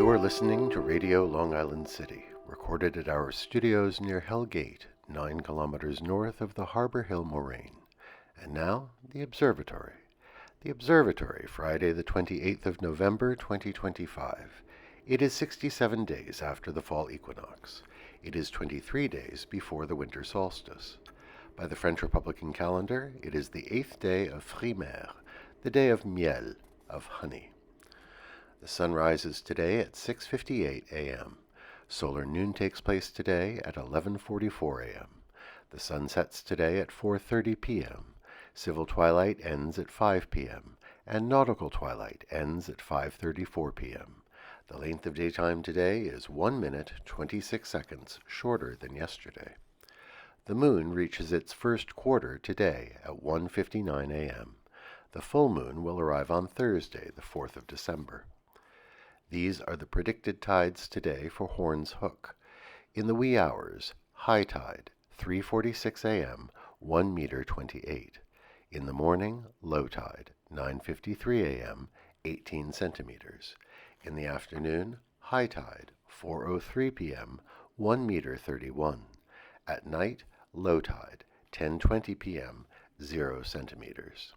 You're listening to Radio Long Island City, recorded at our studios near Hell Gate, 9 kilometers north of the Harbor Hill Moraine. And now, the Observatory. The Observatory, Friday the 28th of November, 2025. It is 67 days after the fall equinox. It is 23 days before the winter solstice. By the French Republican calendar, it is the 8th day of Frimaire, the day of miel, of honey. The sun rises today at 6:58 a.m. Solar noon takes place today at 11:44 a.m. The sun sets today at 4:30 p.m. Civil twilight ends at 5 p.m. and nautical twilight ends at 5:34 p.m. The length of daytime today is 1 minute 26 seconds shorter than yesterday. The moon reaches its first quarter today at 1:59 a.m. The full moon will arrive on Thursday, the 4th of December. These are the predicted tides today for Horn's Hook. In the wee hours, high tide, 3:46 a.m., 1 meter 28. In the morning, low tide, 9:53 a.m., 18 centimeters. In the afternoon, high tide, 4:03 p.m., 1 meter 31. At night, low tide, 10:20 p.m., 0 centimeters.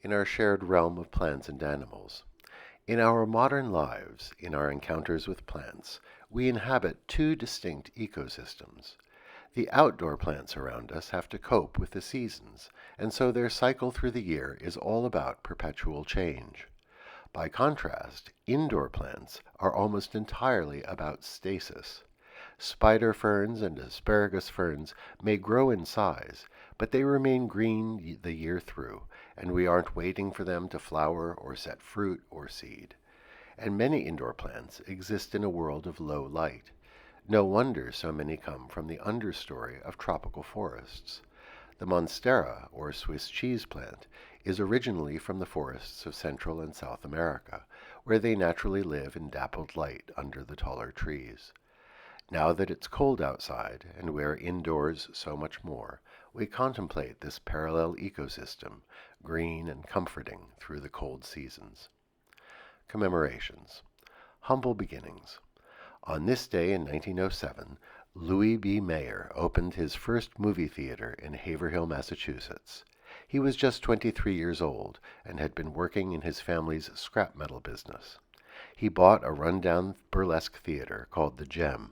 In our shared realm of plants and animals, in our modern lives, in our encounters with plants, we inhabit two distinct ecosystems. The outdoor plants around us have to cope with the seasons, and so their cycle through the year is all about perpetual change. By contrast, indoor plants are almost entirely about stasis. Spider ferns and asparagus ferns may grow in size, but they remain green the year through, and we aren't waiting for them to flower or set fruit or seed. And many indoor plants exist in a world of low light. No wonder so many come from the understory of tropical forests. The monstera, or Swiss cheese plant, is originally from the forests of Central and South America, where they naturally live in dappled light under the taller trees. Now that it's cold outside, and we're indoors so much more, we contemplate this parallel ecosystem, green and comforting through the cold seasons. Commemorations. Humble beginnings. On this day in 1907, Louis B. Mayer opened his first movie theater in Haverhill, Massachusetts. He was just 23 years old and had been working in his family's scrap metal business. He bought a rundown burlesque theater called the Gem.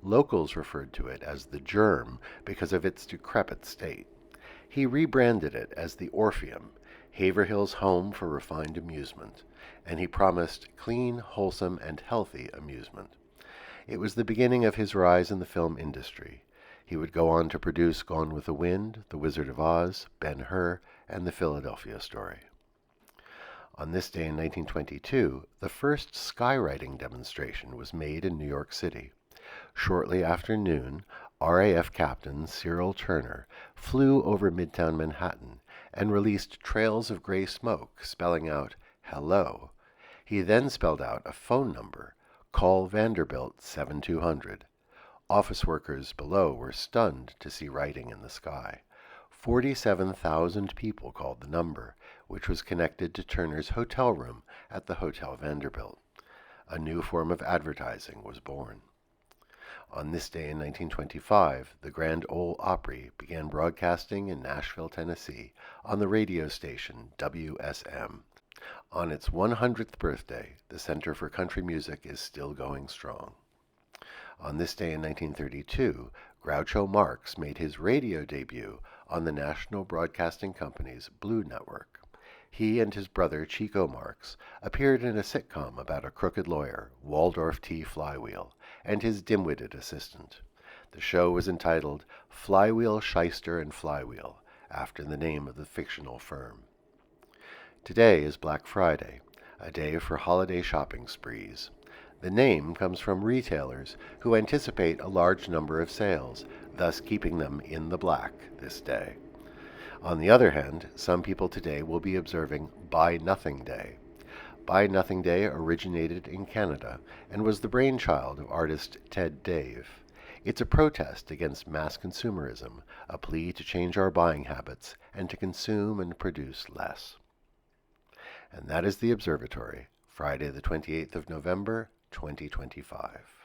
Locals referred to it as the Germ because of its decrepit state. He rebranded it as the Orpheum, Haverhill's home for refined amusement, and he promised clean, wholesome, and healthy amusement. It was the beginning of his rise in the film industry. He would go on to produce Gone with the Wind, The Wizard of Oz, Ben-Hur, and The Philadelphia Story. On this day in 1922, the first skywriting demonstration was made in New York City. Shortly after noon, RAF Captain Cyril Turner flew over Midtown Manhattan and released trails of gray smoke spelling out, "Hello." He then spelled out a phone number, "Call Vanderbilt 7200. Office workers below were stunned to see writing in the sky. 47,000 people called the number, which was connected to Turner's hotel room at the Hotel Vanderbilt. A new form of advertising was born. On this day in 1925, the Grand Ole Opry began broadcasting in Nashville, Tennessee, on the radio station WSM. On its 100th birthday, the Center for Country Music is still going strong. On this day in 1932, Groucho Marx made his radio debut on the National Broadcasting Company's Blue Network. He and his brother Chico Marx appeared in a sitcom about a crooked lawyer, Waldorf T. Flywheel, and his dim-witted assistant. The show was entitled Flywheel, Shyster, and Flywheel, after the name of the fictional firm. Today is Black Friday, a day for holiday shopping sprees. The name comes from retailers who anticipate a large number of sales, thus keeping them in the black this day. On the other hand, some people today will be observing Buy Nothing Day. Buy Nothing Day originated in Canada and was the brainchild of artist Ted Dave. It's a protest against mass consumerism, a plea to change our buying habits and to consume and produce less. And that is the Observatory Friday the 28th of November, 2025.